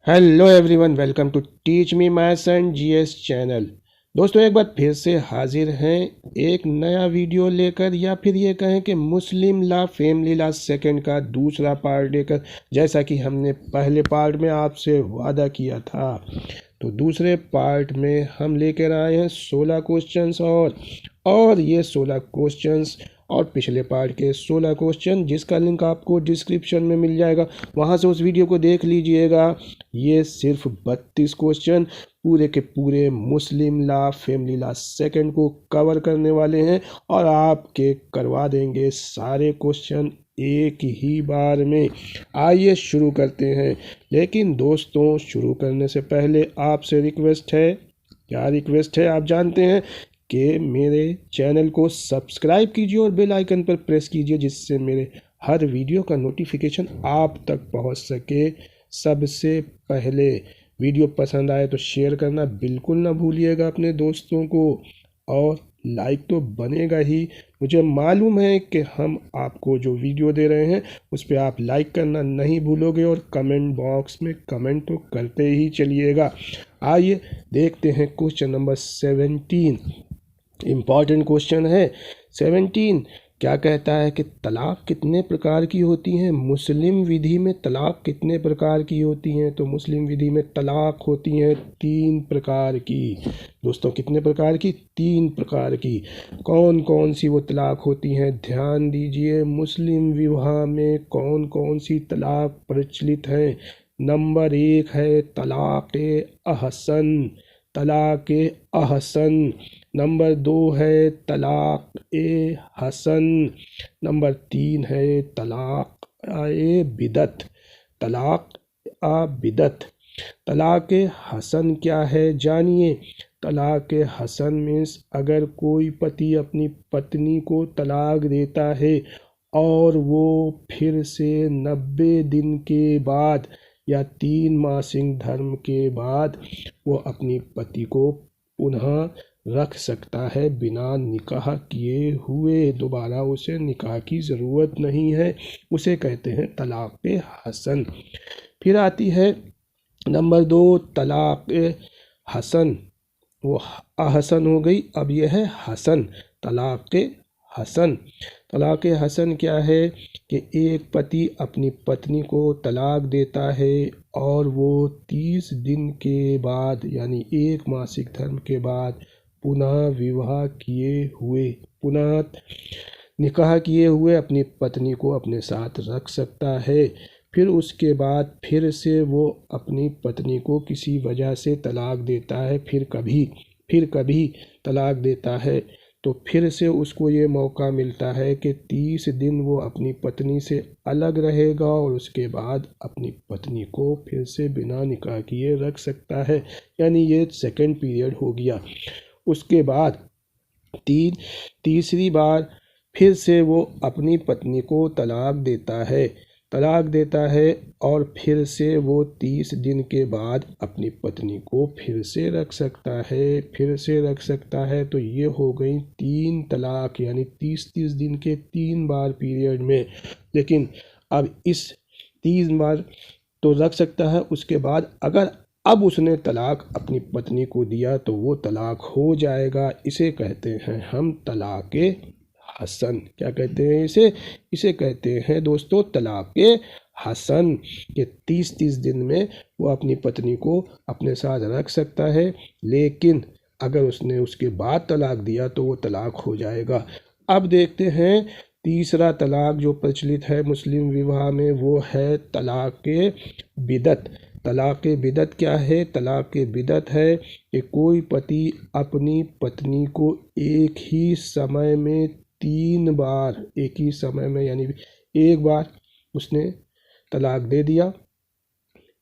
Hello everyone, welcome to teach me maths and GS channel. दोस्तों, एक बार फिर से हाजिर हैं एक नया वीडियो लेकर, या फिर ये कहें कि मुस्लिम लॉ फैमिली लॉ सेकंड का दूसरा पार्ट लेकर। जैसा कि हमने पहले पार्ट में आपसे वादा किया था, तो दूसरे पार्ट में हम लेकर आए हैं 16 क्वेश्चंस और ये 16 क्वेश्चंस और पिछले पार्ट के 16 क्वेश्चन, जिसका लिंक आपको डिस्क्रिप्शन में मिल जाएगा, वहाँ से उस वीडियो को देख लीजिएगा। ये सिर्फ 32 क्वेश्चन पूरे के पूरे मुस्लिम लॉ फैमिली लॉ सेकंड को कवर करने वाले हैं और आपके करवा देंगे सारे क्वेश्चन एक ही बार में। आइए शुरू करते हैं। लेकिन दोस्तों, शुरू करने से पहले आपसे रिक्वेस्ट है। क्या रिक्वेस्ट है? आप जानते हैं कि मेरे चैनल को सब्सक्राइब कीजिए और बेल आइकन पर प्रेस कीजिए, जिससे मेरे हर वीडियो का नोटिफिकेशन आप तक पहुंच सके सबसे पहले। वीडियो पसंद आए तो शेयर करना बिल्कुल ना भूलिएगा अपने दोस्तों को, और लाइक तो बनेगा ही। मुझे मालूम है कि हम आपको जो वीडियो दे रहे हैं उस पर आप लाइक करना नहीं भूलोगे, और कमेंट बॉक्स में कमेंट तो करते ही चलिएगा। आइए देखते हैं क्वेश्चन नंबर 17। इम्पॉर्टेंट क्वेश्चन है 17। क्या कहता है कि तलाक कितने प्रकार की होती हैं? मुस्लिम विधि में तलाक कितने प्रकार की होती हैं? तो मुस्लिम विधि में तलाक होती हैं 3 प्रकार की। दोस्तों, कितने प्रकार की? 3 प्रकार की। कौन कौन सी वो तलाक होती हैं? ध्यान दीजिए, मुस्लिम विवाह में कौन कौन सी तलाक प्रचलित हैं। नंबर 1 है तलाक अहसन। तलाक अहसन। नंबर 2 है तलाक ए हसन। नंबर 3 है तलाक ए बिदत। तलाक आ बिदत। तलाक हसन क्या है, जानिए। तलाक हसन मीन्स अगर कोई पति अपनी पत्नी को तलाक देता है और वो फिर से 90 दिन के बाद या 3 मासिक धर्म के बाद वो अपनी पति को पुनः रख सकता है बिना निकाह किए हुए। दोबारा उसे निकाह की ज़रूरत नहीं है। उसे कहते हैं तलाक हसन। फिर आती है नंबर 2 तलाक हसन। वो अहसन हो गई, अब यह है हसन। तलाक हसन। तलाक हसन क्या है कि एक पति अपनी पत्नी को तलाक देता है और वो 30 दिन के बाद यानी 1 मासिक धर्म के बाद पुनः विवाह किए हुए, पुनः निकाह किए हुए अपनी पत्नी को अपने साथ रख सकता है। फिर उसके बाद फिर से वो अपनी पत्नी को किसी वजह से तलाक देता है, फिर कभी तलाक देता है, तो फिर से उसको ये मौका मिलता है कि 30 दिन वो अपनी पत्नी से अलग रहेगा और उसके बाद अपनी पत्नी को फिर से बिना निकाह किए रख सकता है। यानी ये सेकंड पीरियड हो गया। उसके बाद तीसरी बार फिर से वो अपनी पत्नी को तलाक देता है और फिर से वो 30 दिन के बाद अपनी पत्नी को फिर से रख सकता है। तो ये हो गई 3 तलाक, यानी 30 दिन के 3 बार पीरियड में। लेकिन अब इस 3 बार तो रख सकता है, उसके बाद अगर अब उसने तलाक अपनी पत्नी को दिया तो वो तलाक हो जाएगा। इसे कहते हैं हम तलाक हसन। क्या कहते हैं इसे कहते हैं दोस्तों तलाक हसन। के 30 दिन में वो अपनी पत्नी को अपने साथ रख सकता है, लेकिन अगर उसने उसके बाद तलाक दिया तो वो तलाक हो जाएगा। अब देखते हैं तीसरा तलाक जो प्रचलित है मुस्लिम विवाह में, वो है तलाक बिदत। तलाक बिदत क्या है? तलाक बिदत है कि कोई पति अपनी पत्नी को एक ही समय में 3 बार, एक ही समय में यानी एक बार उसने तलाक दे दिया।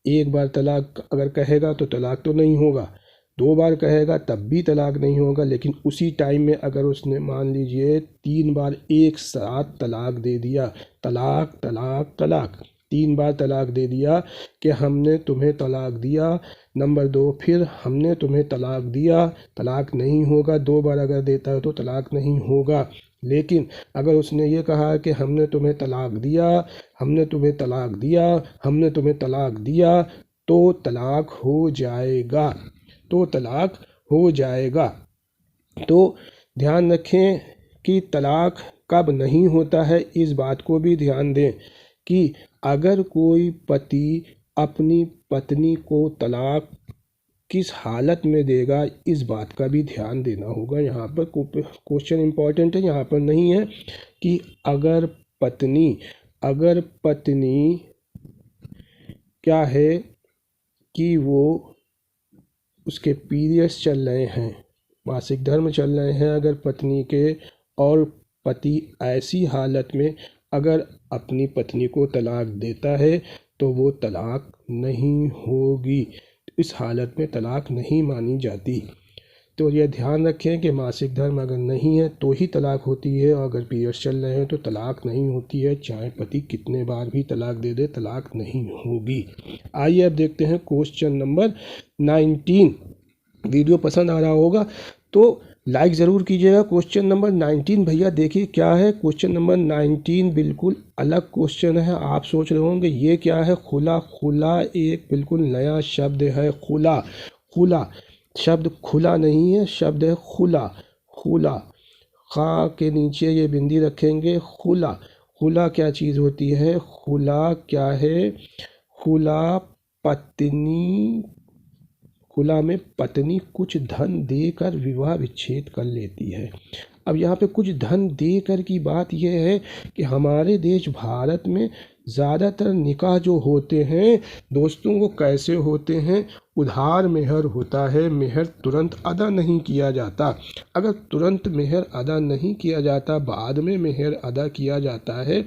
एक बार तलाक अगर कहेगा तो तलाक तो नहीं होगा, 2 बार कहेगा तब भी तलाक नहीं होगा, लेकिन उसी टाइम में अगर उसने मान लीजिए 3 बार एक साथ तलाक दे दिया, तलाक तलाक तलाक, 3 बार तलाक दे दिया कि हमने तुम्हें तलाक दिया, नंबर 2 फिर हमने तुम्हें तलाक दिया, तलाक नहीं होगा। 2 बार अगर देता है तो तलाक नहीं होगा। लेकिन अगर उसने ये कहा कि हमने तुम्हें तलाक दिया, हमने तुम्हें तलाक दिया, हमने तुम्हें तलाक दिया, तो तलाक हो जाएगा, तो तलाक हो जाएगा। तो ध्यान रखें कि तलाक कब नहीं होता है, इस बात को भी ध्यान दें कि अगर कोई पति अपनी पत्नी को तलाक किस हालत में देगा, इस बात का भी ध्यान देना होगा। यहाँ पर क्वेश्चन इम्पॉर्टेंट है, यहाँ पर नहीं है कि अगर पत्नी क्या है कि वो उसके पीरियड्स चल रहे हैं, मासिक धर्म चल रहे हैं अगर पत्नी के, और पति ऐसी हालत में अगर अपनी पत्नी को तलाक देता है तो वो तलाक नहीं होगी, इस हालत में तलाक नहीं मानी जाती। तो यह ध्यान रखें कि मासिक धर्म अगर नहीं है तो ही तलाक होती है, और अगर पीरियड्स चल रहे हैं तो तलाक नहीं होती है, चाहे पति कितने बार भी तलाक दे दे तलाक नहीं होगी। आइए अब देखते हैं क्वेश्चन नंबर 19। वीडियो पसंद आ रहा होगा तो लाइक ज़रूर कीजिएगा। क्वेश्चन नंबर 19 भैया देखिए क्या है। क्वेश्चन नंबर 19 बिल्कुल अलग क्वेश्चन है। आप सोच रहे होंगे ये क्या है। खुला, खुला एक बिल्कुल नया शब्द है। खुला, खुला शब्द खुला नहीं है, शब्द है खुला। खुला, खा के नीचे ये बिंदी रखेंगे। खुला, खुला क्या चीज़ होती है। खुला क्या है। खुला पत्नी, खुला में पत्नी कुछ धन देकर विवाह विच्छेद कर लेती है। अब यहाँ पे कुछ धन देकर की बात यह है कि हमारे देश भारत में ज़्यादातर निकाह जो होते हैं दोस्तों वो कैसे होते हैं, उधार मेहर होता है। मेहर तुरंत अदा नहीं किया जाता। अगर तुरंत मेहर अदा नहीं किया जाता, बाद में मेहर अदा किया जाता है,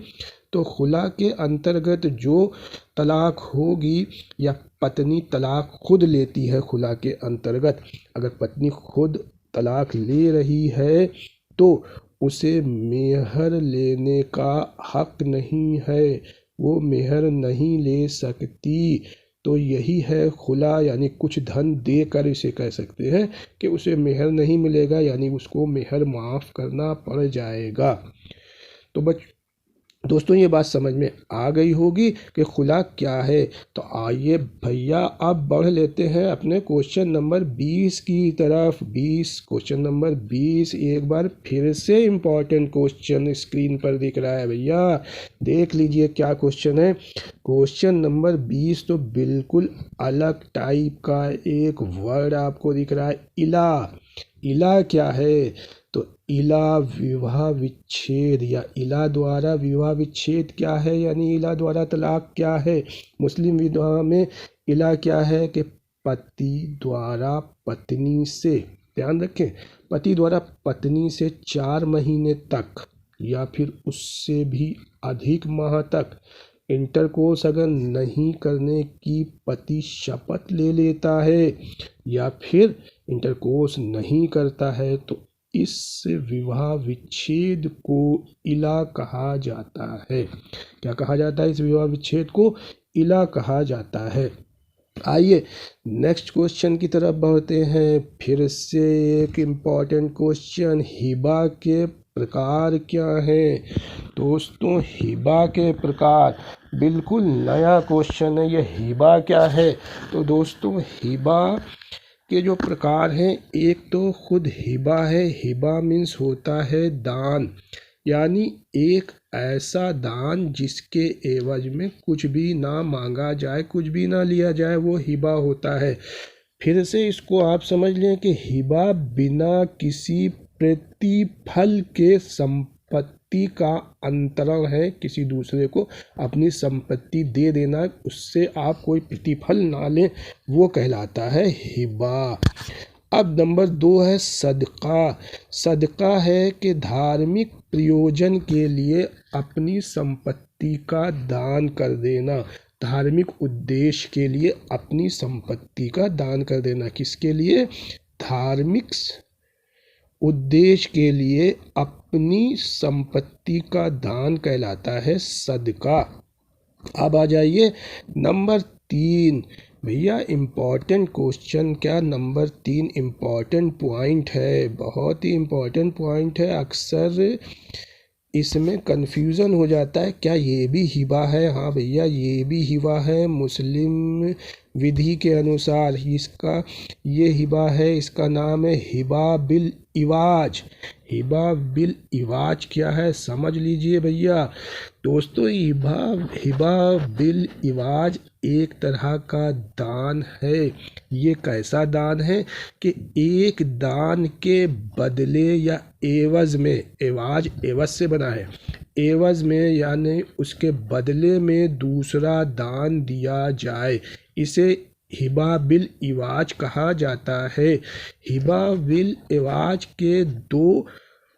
तो खुला के अंतर्गत जो तलाक होगी, या पत्नी तलाक खुद लेती है खुला के अंतर्गत, अगर पत्नी खुद तलाक ले रही है तो उसे मेहर लेने का हक नहीं है, वो मेहर नहीं ले सकती। तो यही है खुला, यानी कुछ धन देकर इसे कह सकते हैं कि उसे मेहर नहीं मिलेगा, यानी उसको मेहर माफ़ करना पड़ जाएगा। तो दोस्तों ये बात समझ में आ गई होगी कि खुला क्या है। तो आइए भैया अब बढ़ लेते हैं अपने क्वेश्चन नंबर 20 की तरफ। 20, क्वेश्चन नंबर 20 एक बार फिर से इम्पॉर्टेंट क्वेश्चन स्क्रीन पर दिख रहा है भैया, देख लीजिए क्या क्वेश्चन है। क्वेश्चन नंबर 20 तो बिल्कुल अलग टाइप का एक वर्ड आपको दिख रहा है। इला, इला क्या है। तो इला विवाह विच्छेद, या इला द्वारा विवाह विच्छेद क्या है, यानी इला द्वारा तलाक क्या है। मुस्लिम विवाह में इला क्या है कि पति द्वारा पत्नी से, ध्यान रखें, पति द्वारा पत्नी से 4 महीने तक या फिर उससे भी अधिक माह तक इंटरकोर्स अगर नहीं करने की पति शपथ ले लेता है, या फिर इंटरकोर्स नहीं करता है, तो इस विवाह विच्छेद को इला कहा जाता है। क्या कहा जाता है। इस विवाह विच्छेद को इला कहा जाता है। आइए नेक्स्ट क्वेश्चन की तरफ बढ़ते हैं। फिर से एक इम्पॉर्टेंट क्वेश्चन, हिबा के प्रकार क्या हैं। दोस्तों हिबा के प्रकार बिल्कुल नया क्वेश्चन है। ये हिबा क्या है। तो दोस्तों हिबा के जो प्रकार हैं, एक तो खुद हिबा है। हिबा मीन्स होता है दान, यानी एक ऐसा दान जिसके एवज में कुछ भी ना मांगा जाए, कुछ भी ना लिया जाए, वो हिबा होता है। फिर से इसको आप समझ लें कि हिबा बिना किसी प्रतिफल के संपत्ति का अंतरण है। किसी दूसरे को अपनी संपत्ति दे देना, उससे आप कोई प्रतिफल ना लें, वो कहलाता है हिबा। अब नंबर 2 है सदका। सदका है कि धार्मिक प्रयोजन के लिए अपनी संपत्ति का दान कर देना। धार्मिक उद्देश्य के लिए अपनी संपत्ति का दान कर देना। किसके लिए। धार्मिक उद्देश्य के लिए अपनी संपत्ति का दान कहलाता है सदका। अब आ जाइए नंबर 3 भैया, इम्पॉर्टेंट क्वेश्चन। क्या नंबर 3 इम्पॉर्टेंट पॉइंट है, बहुत ही इम्पॉर्टेंट पॉइंट है। अक्सर इसमें कन्फ्यूज़न हो जाता है, क्या ये भी हिबा है। हाँ भैया ये भी हिबा है। मुस्लिम विधि के अनुसार इसका ये हिबा है, इसका नाम है हिबा बिल इवाज। हिबा बिल इवाज क्या है समझ लीजिए भैया। दोस्तों हिबा बिल इवाज एक तरह का दान है। ये कैसा दान है कि एक दान के बदले या एवज में, एवाज एवज से बना है, एवज में यानी उसके बदले में दूसरा दान दिया जाए, इसे हिबा बिल इवाज कहा जाता है। हिबा बिल इवाज के दो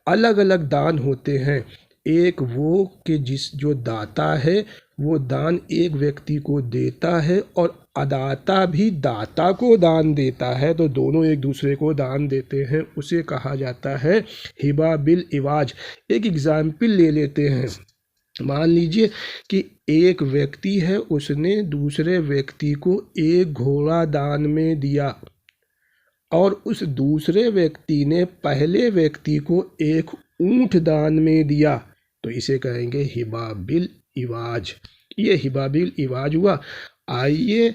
अलग अलग दान होते हैं। एक वो कि जो दाता है वो दान एक व्यक्ति को देता है और अदाता भी दाता को दान देता है, तो दोनों एक दूसरे को दान देते हैं, उसे कहा जाता है हिबा बिल इवाज। एक एग्जाम्पल ले लेते हैं। मान लीजिए कि एक व्यक्ति है, उसने दूसरे व्यक्ति को एक घोड़ा दान में दिया और उस दूसरे व्यक्ति ने पहले व्यक्ति को एक ऊंट दान में दिया, तो इसे कहेंगे हिबा बिल इवाज। ये हिबा बिल इवाज हुआ। आइए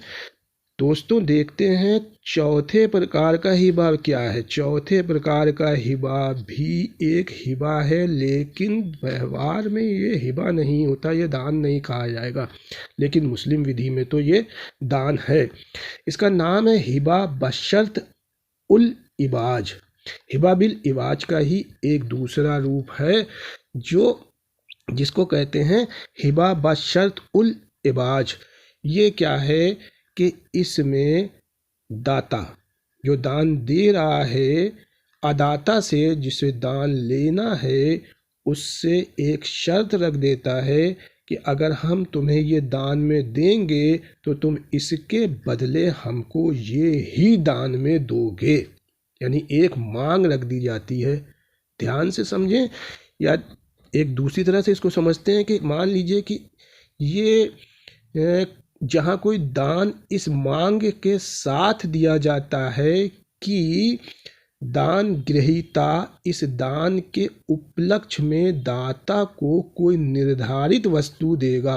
दोस्तों देखते हैं चौथे प्रकार का हिबा क्या है। चौथे प्रकार का हिबा भी एक हिबा है, लेकिन व्यवहार में ये हिबा नहीं होता, ये दान नहीं कहा जाएगा, लेकिन मुस्लिम विधि में तो ये दान है। इसका नाम है हिबा बशर्त उल इबाज। हिबा बिल इवाज का ही एक दूसरा रूप है जिसको कहते हैं हिबा बशर्त उल इबाज। ये क्या है कि इसमें दाता जो दान दे रहा है, अदाता से जिसे दान लेना है, उससे एक शर्त रख देता है कि अगर हम तुम्हें ये दान में देंगे तो तुम इसके बदले हमको ये ही दान में दोगे। यानी एक मांग रख दी जाती है। ध्यान से समझें, या एक दूसरी तरह से इसको समझते हैं कि मान लीजिए कि ये जहाँ कोई दान इस मांग के साथ दिया जाता है कि दान ग्रहीता इस दान के उपलक्ष्य में दाता को कोई निर्धारित वस्तु देगा,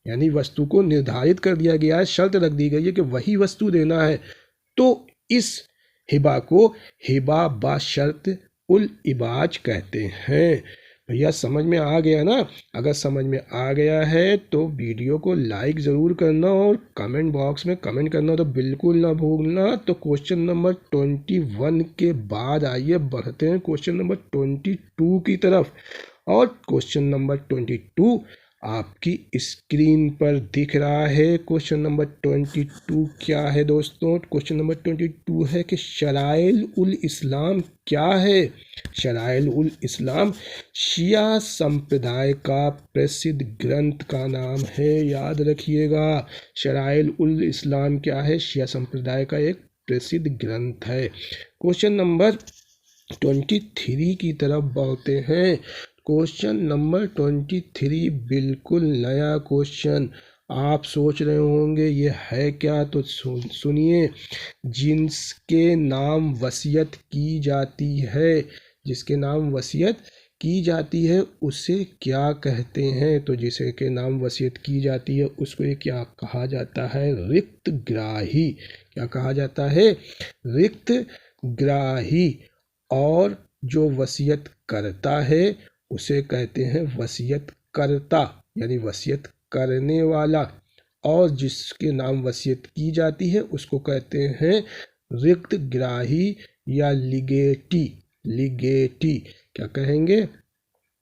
यानी वस्तु को निर्धारित कर दिया गया है, शर्त रख दी गई है कि वही वस्तु देना है, तो इस हिबा को हिबा बशर्त उल इबाज कहते हैं। भैया समझ में आ गया ना? अगर समझ में आ गया है तो वीडियो को लाइक ज़रूर करना और कमेंट बॉक्स में कमेंट करना तो बिल्कुल ना भूलना। तो क्वेश्चन नंबर 21 के बाद आइए बढ़ते हैं क्वेश्चन नंबर 22 की तरफ। और क्वेश्चन नंबर 22 आपकी स्क्रीन पर दिख रहा है। क्वेश्चन नंबर 22 क्या है दोस्तों? क्वेश्चन नंबर 22 है कि शराइल उल इस्लाम क्या है? शराइल उल इस्लाम शिया संप्रदाय का प्रसिद्ध ग्रंथ का नाम है, याद रखिएगा। शराइल उल इस्लाम क्या है? शिया संप्रदाय का एक प्रसिद्ध ग्रंथ है। क्वेश्चन नंबर 23 की तरफ बढ़ते हैं। क्वेश्चन नंबर 23 बिल्कुल नया क्वेश्चन। आप सोच रहे होंगे ये है क्या, तो सुनिए। जिसके नाम वसीयत की जाती है, जिसके नाम वसीयत की जाती है उसे क्या कहते हैं? तो जिसे के नाम वसीयत की जाती है उसको क्या कहा जाता है? रिक्त ग्राही। क्या कहा जाता है? रिक्त ग्राही। और जो वसीयत करता है उसे कहते हैं वसीयत करता, यानी वसीयत करने वाला। और जिसके नाम वसीयत की जाती है उसको कहते हैं रिक्त ग्राही या लिगेटी। लिगेटी क्या कहेंगे?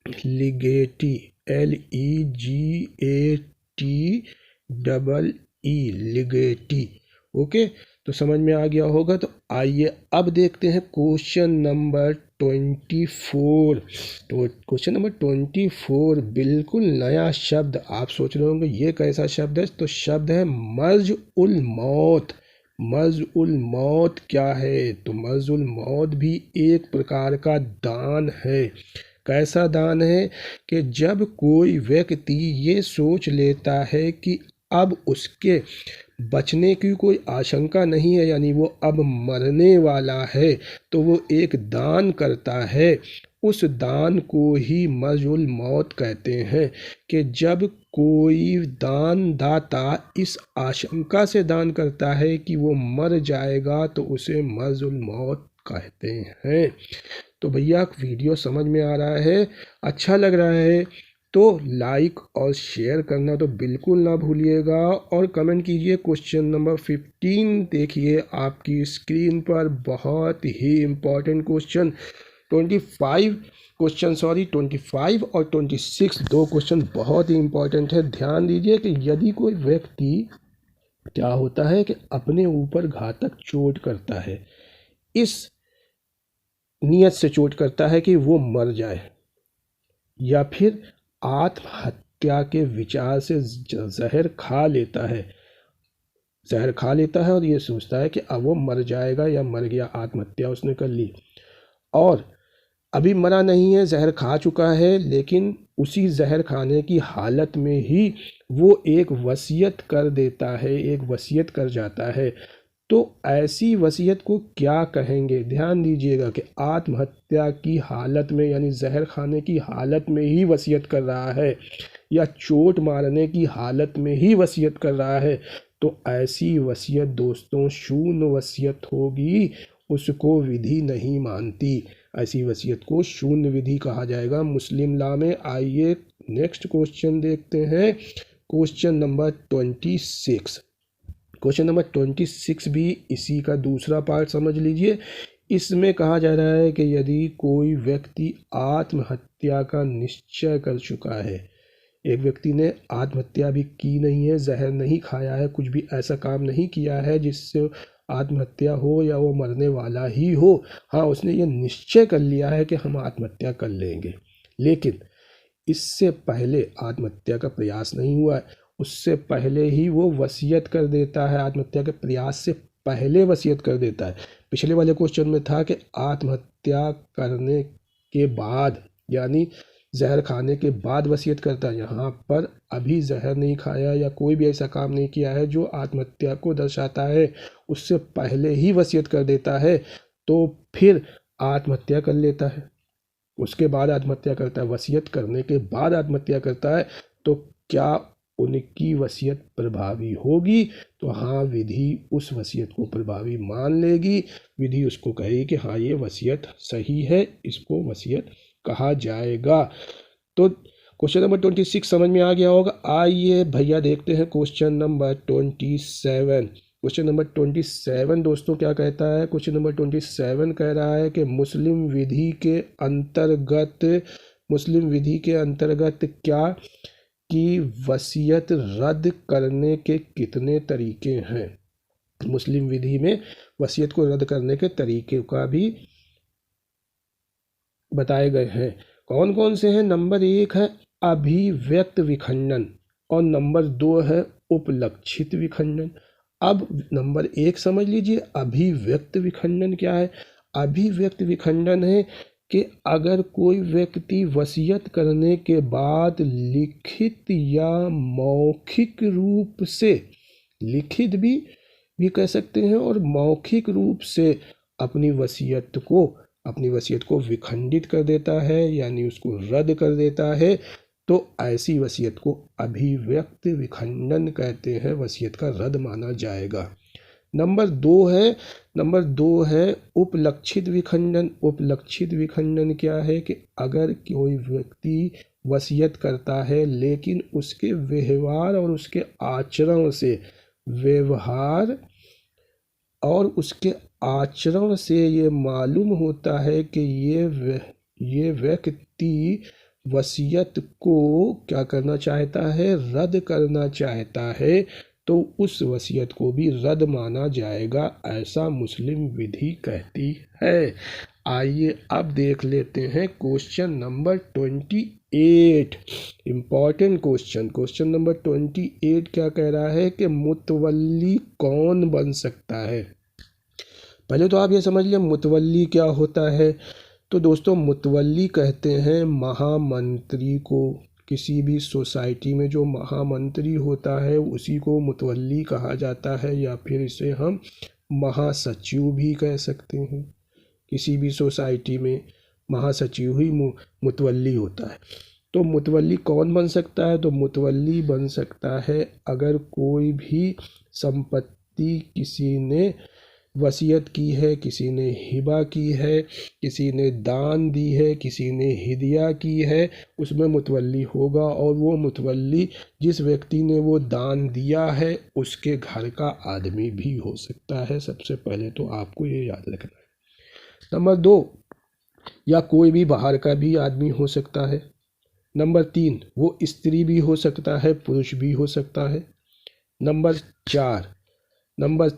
लिगेटी, LEGATEE, लिगेटी। ओके, तो समझ में आ गया होगा। तो आइए अब देखते हैं क्वेश्चन नंबर 24। तो क्वेश्चन नंबर 24 बिल्कुल नया शब्द। आप सोच रहे होंगे ये कैसा शब्द है? तो शब्द है मर्ज उल मौत। मर्ज उल मौत क्या है? तो मर्ज उल मौत भी एक प्रकार का दान है। कैसा दान है कि जब कोई व्यक्ति ये सोच लेता है कि अब उसके बचने की कोई आशंका नहीं है, यानी वो अब मरने वाला है, तो वो एक दान करता है। उस दान को ही मर्जुल मौत कहते हैं कि जब कोई दान दाता इस आशंका से दान करता है कि वो मर जाएगा तो उसे मर्जुल मौत कहते हैं। तो भैया वीडियो समझ में आ रहा है, अच्छा लग रहा है तो लाइक और शेयर करना तो बिल्कुल ना भूलिएगा और कमेंट कीजिए। क्वेश्चन नंबर 15 देखिए आपकी स्क्रीन पर, बहुत ही इम्पोर्टेंट क्वेश्चन। 25 और 26 दो क्वेश्चन बहुत ही इम्पोर्टेंट है। ध्यान दीजिए कि यदि कोई व्यक्ति क्या होता है कि अपने ऊपर घातक चोट करता है, इस नियत से चोट करता है कि वो मर जाए, या फिर आत्महत्या के विचार से जहर खा लेता है, और ये सोचता है कि अब वो मर जाएगा या मर गया, आत्महत्या उसने कर ली और अभी मरा नहीं है, जहर खा चुका है, लेकिन उसी जहर खाने की हालत में ही वो एक वसीयत कर देता है, एक वसीयत कर जाता है। तो ऐसी वसीयत को क्या कहेंगे? ध्यान दीजिएगा कि आत्महत्या की हालत में यानी जहर खाने की हालत में ही वसीयत कर रहा है या चोट मारने की हालत में ही वसीयत कर रहा है, तो ऐसी वसीयत दोस्तों शून्य वसीयत होगी, उसको विधि नहीं मानती। ऐसी वसीयत को शून्य विधि कहा जाएगा मुस्लिम लॉ में। आइए नेक्स्ट क्वेश्चन देखते हैं, क्वेश्चन नंबर 26। क्वेश्चन नंबर 26 भी इसी का दूसरा पार्ट समझ लीजिए। इसमें कहा जा रहा है कि यदि कोई व्यक्ति आत्महत्या का निश्चय कर चुका है, एक व्यक्ति ने आत्महत्या भी की नहीं है, जहर नहीं खाया है, कुछ भी ऐसा काम नहीं किया है जिससे आत्महत्या हो या वो मरने वाला ही हो, हाँ उसने ये निश्चय कर लिया है कि हम आत्महत्या कर लेंगे, लेकिन इससे पहले आत्महत्या का प्रयास नहीं हुआ है, उससे पहले ही वो वसीयत कर देता है, आत्महत्या के प्रयास से पहले वसीयत कर देता है। पिछले वाले क्वेश्चन में था कि आत्महत्या करने के बाद यानी जहर खाने के बाद वसीयत करता है, यहाँ पर अभी जहर नहीं खाया या कोई भी ऐसा काम नहीं किया है जो आत्महत्या को दर्शाता है, उससे पहले ही वसीयत कर देता है, तो फिर आत्महत्या कर लेता है, उसके बाद आत्महत्या करता है, वसीयत करने के बाद आत्महत्या करता है, तो क्या उनकी वसीयत प्रभावी होगी? तो हाँ, विधि उस वसीयत को प्रभावी मान लेगी, विधि उसको कहेगी कि हाँ ये वसीयत सही है, इसको वसीयत कहा जाएगा। तो क्वेश्चन नंबर 26 समझ में आ गया होगा। आइए भैया देखते हैं क्वेश्चन नंबर 27। क्वेश्चन नंबर 27 दोस्तों क्या कहता है? क्वेश्चन नंबर 27 कह रहा है कि मुस्लिम विधि के अंतर्गत क्या कि वसीयत रद्द करने के कितने तरीके हैं? मुस्लिम विधि में वसीयत को रद्द करने के तरीके का भी बताए गए हैं। कौन कौन से हैं? नंबर 1 है अभिव्यक्त विखंडन और नंबर 2 है उपलक्षित विखंडन। अब नंबर 1 समझ लीजिए, अभिव्यक्त विखंडन क्या है? अभिव्यक्त विखंडन है कि अगर कोई व्यक्ति वसीयत करने के बाद लिखित या मौखिक रूप से, लिखित भी कह सकते हैं और मौखिक रूप से अपनी वसीयत को विखंडित कर देता है यानी उसको रद्द कर देता है, तो ऐसी वसीयत को अभिव्यक्त विखंडन कहते हैं, वसीयत का रद्द माना जाएगा। नंबर 2 है उपलक्षित विखंडन। उपलक्षित विखंडन क्या है कि अगर कोई व्यक्ति वसीयत करता है लेकिन उसके व्यवहार और उसके आचरण से ये मालूम होता है कि ये व्यक्ति वसीयत को क्या करना चाहता है? रद्द करना चाहता है, तो उस वसीयत को भी रद्द माना जाएगा, ऐसा मुस्लिम विधि कहती है। आइए अब देख लेते हैं question number 28, important question number 28 क्या कह रहा है कि मुतवल्ली कौन बन सकता है? पहले तो आप ये समझ लिया मुतवल्ली क्या होता है। तो दोस्तों मुतवल्ली कहते हैं महामंत्री को, किसी भी सोसाइटी में जो महामंत्री होता है उसी को मुतवल्ली कहा जाता है, या फिर इसे हम महासचिव भी कह सकते हैं। किसी भी सोसाइटी में महासचिव ही मुतवल्ली होता है। तो मुतवल्ली कौन बन सकता है? तो मुतवल्ली बन सकता है अगर कोई भी संपत्ति किसी ने वसीयत की है, किसी ने हिबा की है, किसी ने दान दी है, किसी ने हिदिया की है, उसमें मुतवल्ली होगा। और वो मुतवल्ली जिस व्यक्ति ने वो दान दिया है उसके घर का आदमी भी हो सकता है। सबसे पहले तो आपको ये याद रखना है। नंबर 2, या कोई भी बाहर का भी आदमी हो सकता है। नंबर 3, वो स्त्री भी हो सकता है, पुरुष भी हो सकता है। नंबर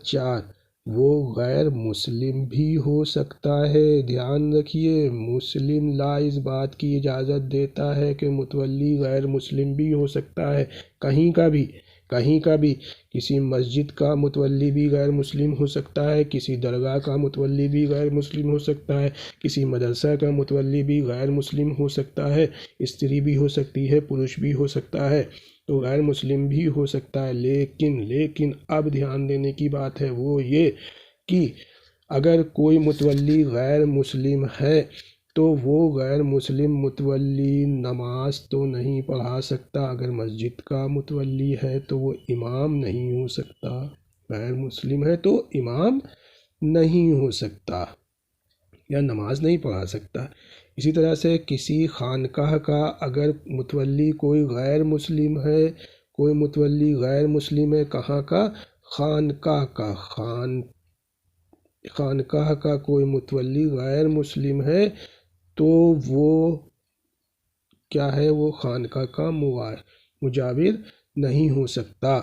4 वो गैर मुस्लिम भी हो सकता है। ध्यान रखिए, मुस्लिम ला इस बात की इजाज़त देता है कि मुतवल्ली गैर मुस्लिम भी हो सकता है। कहीं का भी किसी मस्जिद का मुतवल्ली भी गैर मुस्लिम हो सकता है, किसी दरगाह का मुतवल्ली भी गैर मुस्लिम हो सकता है, किसी मदरसा का मुतवल्ली भी गैर मुस्लिम हो सकता है। स्त्री भी हो सकती है, पुरुष भी हो सकता है, तो गैर मुस्लिम भी हो सकता है। लेकिन अब ध्यान देने की बात है वो ये कि अगर कोई मुतवल्ली गैर मुस्लिम है तो वो गैर मुस्लिम मुतवल्ली नमाज तो नहीं पढ़ा सकता। अगर मस्जिद का मुतवल्ली है तो वो इमाम नहीं हो सकता। गैर मुस्लिम है तो इमाम नहीं हो सकता या नमाज नहीं पढ़ा सकता। इसी तरह से किसी खानकाह का अगर मुतवल्ली कोई गैर मुस्लिम है, कोई मुतवल्ली गैर मुस्लिम है, कहाँ का? खानकाह का। खानकाह का कोई मुतवल्ली गैर मुस्लिम है तो वो क्या है? वो खानकाह का मुजाविर नहीं हो सकता।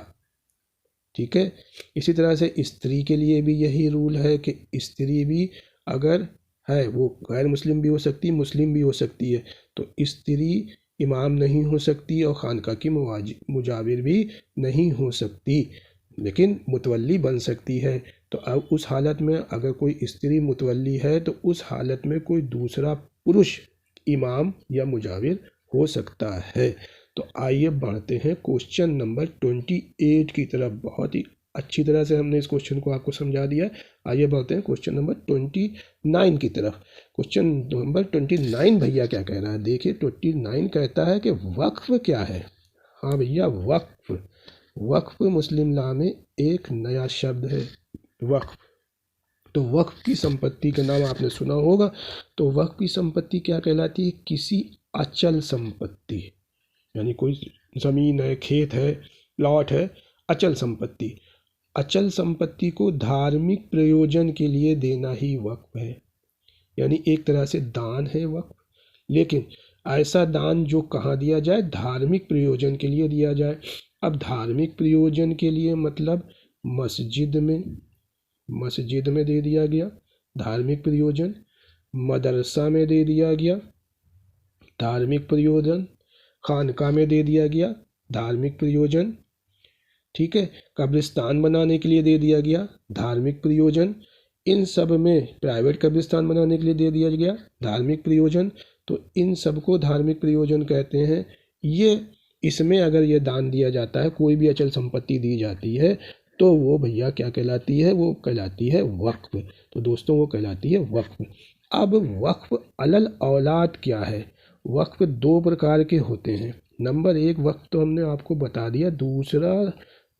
ठीक है। इसी तरह से स्त्री के लिए भी यही रूल है कि स्त्री भी अगर है वो गैर मुस्लिम भी हो सकती है, मुस्लिम भी हो सकती है, तो स्त्री इमाम नहीं हो सकती और खानकाह की मुजाविर भी नहीं हो सकती, लेकिन मुतवल्ली बन सकती है। तो अब उस हालत में अगर कोई स्त्री मुतवल्ली है तो उस हालत में कोई दूसरा पुरुष इमाम या मुजाविर हो सकता है। तो आइए बढ़ते हैं क्वेश्चन नंबर 28 की तरफ। बहुत ही अच्छी तरह से हमने इस क्वेश्चन को आपको समझा दिया। आइए बढ़ते हैं क्वेश्चन नंबर 29 की तरफ। क्वेश्चन नंबर 29 भैया क्या कह रहा है? देखिए 29 कहता है कि वक्फ क्या है। हाँ भैया, वक्फ मुस्लिम लॉ में एक नया शब्द है, वक्फ। तो वक्फ की संपत्ति का नाम आपने सुना होगा। तो वक्फ की संपत्ति क्या कहलाती है? किसी अचल संपत्ति, यानी कोई ज़मीन है, खेत है, प्लॉट है, अचल संपत्ति। अचल संपत्ति को धार्मिक प्रयोजन के लिए देना ही वक्फ है, यानी एक तरह से दान है वक्फ। लेकिन ऐसा दान जो कहाँ दिया जाए? धार्मिक प्रयोजन के लिए दिया जाए। अब धार्मिक प्रयोजन के लिए मतलब मस्जिद में दे दिया गया धार्मिक प्रयोजन, मदरसा में दे दिया गया धार्मिक प्रयोजन, खानका में दे दिया गया धार्मिक प्रयोजन। ठीक है। कब्रिस्तान बनाने के लिए दे दिया गया धार्मिक प्रयोजन। इन सब में प्राइवेट कब्रिस्तान बनाने के लिए दे दिया गया धार्मिक प्रयोजन। तो इन सब को धार्मिक प्रयोजन कहते हैं। ये इसमें अगर ये दान दिया जाता है, कोई भी अचल संपत्ति दी जाती है, तो वो भैया क्या कहलाती है? वो कहलाती है वक्फ। तो दोस्तों वो कहलाती है वक्फ। अब वक्फ अलल औलाद क्या है? वक्फ 2 प्रकार के होते हैं। नंबर 1 वक्फ तो हमने आपको बता दिया। दूसरा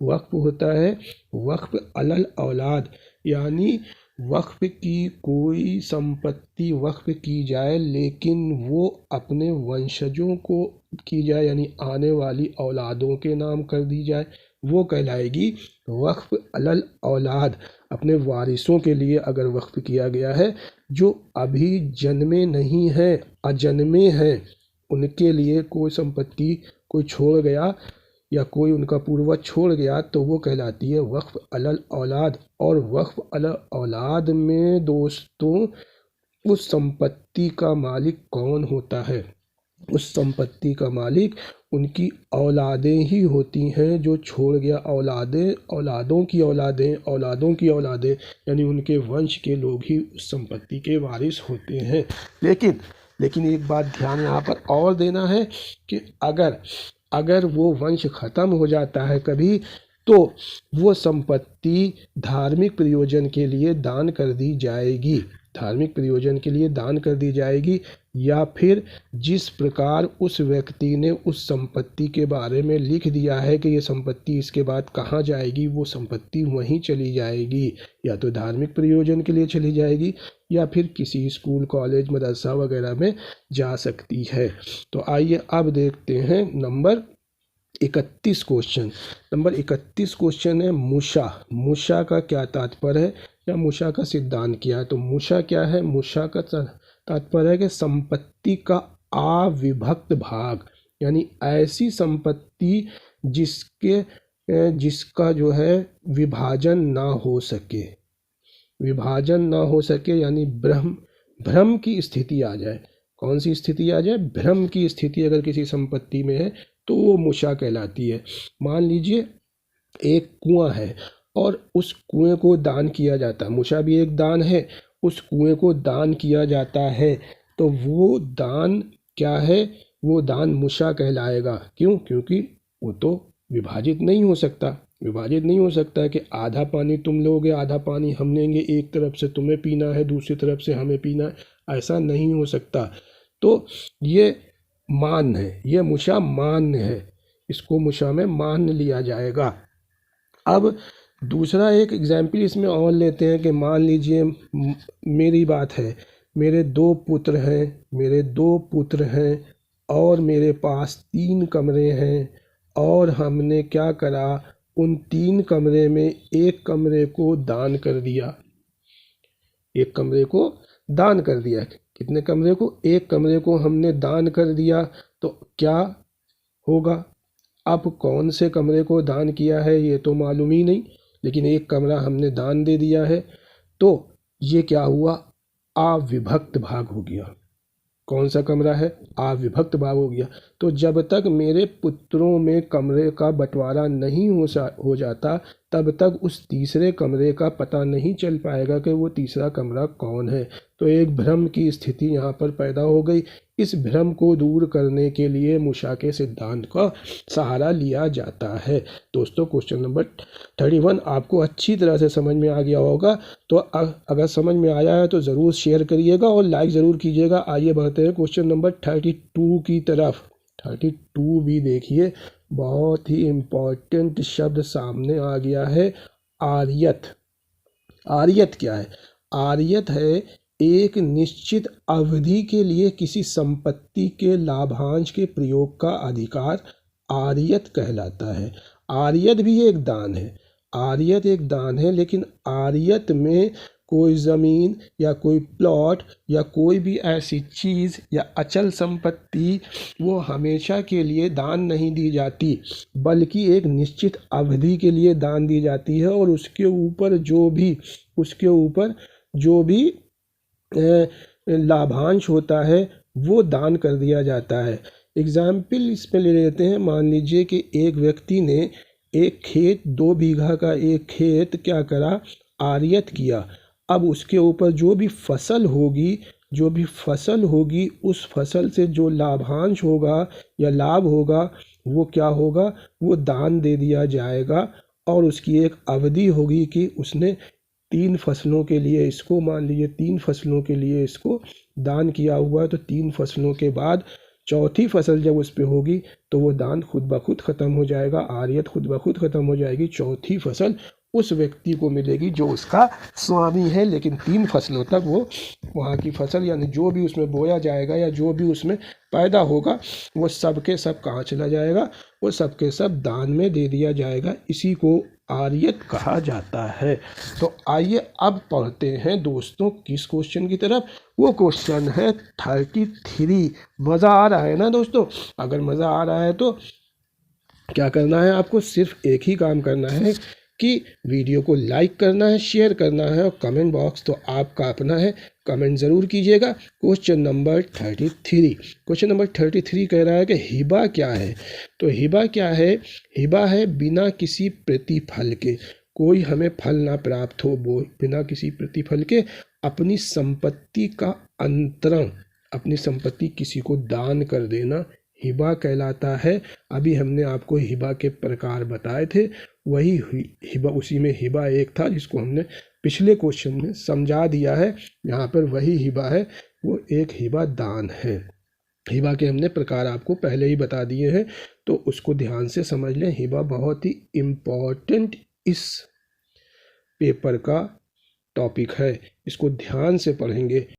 वक्फ होता है वक्फ अलल औलाद, यानी वक्फ की कोई संपत्ति वक्फ की जाए लेकिन वो अपने वंशजों को की जाए, यानी आने वाली औलादों के नाम कर दी जाए, वो कहलाएगी वक्फ अलल औलाद। अपने वारिसों के लिए अगर वक्फ किया गया है, जो अभी जन्मे नहीं हैं, अजन्मे हैं, उनके लिए कोई संपत्ति कोई छोड़ गया या कोई उनका पूर्वज छोड़ गया, तो वो कहलाती है वक्फ अलल औलाद। और वक्फ अलल औलाद में दोस्तों उस संपत्ति का मालिक कौन होता है? उस संपत्ति का मालिक उनकी औलादें ही होती हैं, जो छोड़ गया। औलादों की औलादें, यानी उनके वंश के लोग ही उस संपत्ति के वारिस होते हैं। लेकिन एक बात ध्यान यहाँ पर और देना है कि अगर वो वंश ख़त्म हो जाता है कभी, तो वो संपत्ति धार्मिक प्रयोजन के लिए दान कर दी जाएगी। धार्मिक प्रयोजन के लिए दान कर दी जाएगी, या फिर जिस प्रकार उस व्यक्ति ने उस संपत्ति के बारे में लिख दिया है कि ये संपत्ति इसके बाद कहाँ जाएगी, वो संपत्ति वहीं चली जाएगी, या तो धार्मिक प्रयोजन के लिए चली जाएगी या फिर किसी स्कूल, कॉलेज, मदरसा वगैरह में जा सकती है। तो आइए अब देखते हैं नंबर 31 क्वेश्चन। नंबर 31 क्वेश्चन है मूषा। मूषा का क्या तात्पर्य है या मूषा का सिद्धांत क्या है? तो मूषा क्या है? मूषा का तात्पर्य है कि संपत्ति का अविभक्त भाग, यानी ऐसी संपत्ति जिसका जो है विभाजन ना हो सके, विभाजन ना हो सके, यानी भ्रम की स्थिति आ जाए। कौन सी स्थिति आ जाए? भ्रम की स्थिति अगर किसी संपत्ति में है तो वो मूषा कहलाती है। मान लीजिए एक कुआं है और उस कुएं को दान किया जाता है, मूषा भी एक दान है, उस कुएं को दान किया जाता है, तो वो दान क्या है? वो दान मूषा कहलाएगा। क्यों? क्योंकि वो तो विभाजित नहीं हो सकता। विभाजित नहीं हो सकता है कि आधा पानी तुम लोगे, आधा पानी हम लेंगे, एक तरफ से तुम्हें पीना है, दूसरी तरफ से हमें पीना है, ऐसा नहीं हो सकता। तो ये मान्य है, ये मूषा मान्य है, इसको मूषा में मान्य लिया जाएगा। अब दूसरा एक एग्जाम्पल इसमें और लेते हैं कि मान लीजिए मेरी बात है, मेरे 2 पुत्र हैं और मेरे पास 3 कमरे हैं, और हमने क्या करा, उन 3 कमरे में एक कमरे को दान कर दिया। एक कमरे को दान कर दिया। कितने कमरे को? एक कमरे को हमने दान कर दिया। तो क्या होगा? अब कौन से कमरे को दान किया है ये तो मालूम ही नहीं, लेकिन एक कमरा हमने दान दे दिया है, तो ये क्या हुआ? अविभक्त भाग हो गया। कौन सा कमरा है? अविभक्त भाग हो गया। तो जब तक मेरे पुत्रों में कमरे का बंटवारा नहीं हो जाता, तब तक उस तीसरे कमरे का पता नहीं चल पाएगा कि वो तीसरा कमरा कौन है। तो एक भ्रम की स्थिति यहाँ पर पैदा हो गई। इस भ्रम को दूर करने के लिए मूषा के सिद्धांत का सहारा लिया जाता है। दोस्तों, क्वेश्चन नंबर 31 आपको अच्छी तरह से समझ में आ गया होगा। तो अगर समझ में आया है तो ज़रूर शेयर करिएगा और लाइक ज़रूर कीजिएगा। आइए बढ़ते हैं क्वेश्चन नंबर 32 की तरफ। 32 भी देखिए, बहुत ही इम्पोर्टेंट शब्द सामने आ गया है, आर्यत। आर्यत क्या है? आर्यत है एक निश्चित अवधि के लिए किसी संपत्ति के लाभांश के प्रयोग का अधिकार आर्यत कहलाता है। आर्यत भी एक दान है, आर्यत एक दान है, लेकिन आर्यत में कोई ज़मीन या कोई प्लॉट या कोई भी ऐसी चीज़ या अचल संपत्ति वो हमेशा के लिए दान नहीं दी जाती, बल्कि एक निश्चित अवधि के लिए दान दी जाती है, और उसके ऊपर जो भी लाभांश होता है वो दान कर दिया जाता है। एग्जाम्पल इसमें ले लेते हैं। मान लीजिए कि एक व्यक्ति ने एक खेत, 2 बीघा का एक खेत क्या करा, आर्यत किया। अब उसके ऊपर जो भी फसल होगी उस फसल से जो लाभांश होगा या लाभ होगा वो क्या होगा, वो दान दे दिया जाएगा। और उसकी एक अवधि होगी कि उसने 3 फसलों के लिए इसको, मान लीजिए 3 फसलों के लिए इसको दान किया हुआ है, तो 3 फसलों के बाद चौथी फसल जब उस पे होगी तो वो दान खुद ब खुद ख़त्म हो जाएगा, आर्यत खुद ब खुद ख़त्म हो जाएगी। चौथी फसल उस व्यक्ति को मिलेगी जो उसका स्वामी है, लेकिन 3 फसलों तक वो वहाँ की फसल, यानी जो भी उसमें बोया जाएगा या जो भी उसमें पैदा होगा वो सब के सब कहाँ चला जाएगा, वो सब के सब दान में दे दिया जाएगा। इसी को आर्यत कहा जाता है। तो आइए अब पढ़ते हैं दोस्तों किस क्वेश्चन की तरफ। वो क्वेश्चन है 33। मज़ा आ रहा है ना दोस्तों? अगर मज़ा आ रहा है तो क्या करना है आपको? सिर्फ एक ही काम करना है कि वीडियो को लाइक करना है, शेयर करना है, और कमेंट बॉक्स तो आपका अपना है, कमेंट ज़रूर कीजिएगा। क्वेश्चन नंबर 33 कह रहा है कि हिबा क्या है? तो हिबा क्या है? हिबा है बिना किसी प्रतिफल के, कोई हमें फल ना प्राप्त हो, बिना किसी प्रतिफल के अपनी संपत्ति का अंतरण, अपनी संपत्ति किसी को दान कर देना हिबा कहलाता है। अभी हमने आपको हिबा के प्रकार बताए थे, वही हिबा, उसी में हिबा एक था जिसको हमने पिछले क्वेश्चन में समझा दिया है। यहाँ पर वही हिबा है, वो एक हिबा दान है। हिबा के हमने प्रकार आपको पहले ही बता दिए हैं, तो उसको ध्यान से समझ लें। हिबा बहुत ही इम्पॉर्टेंट इस पेपर का टॉपिक है, इसको ध्यान से पढ़ेंगे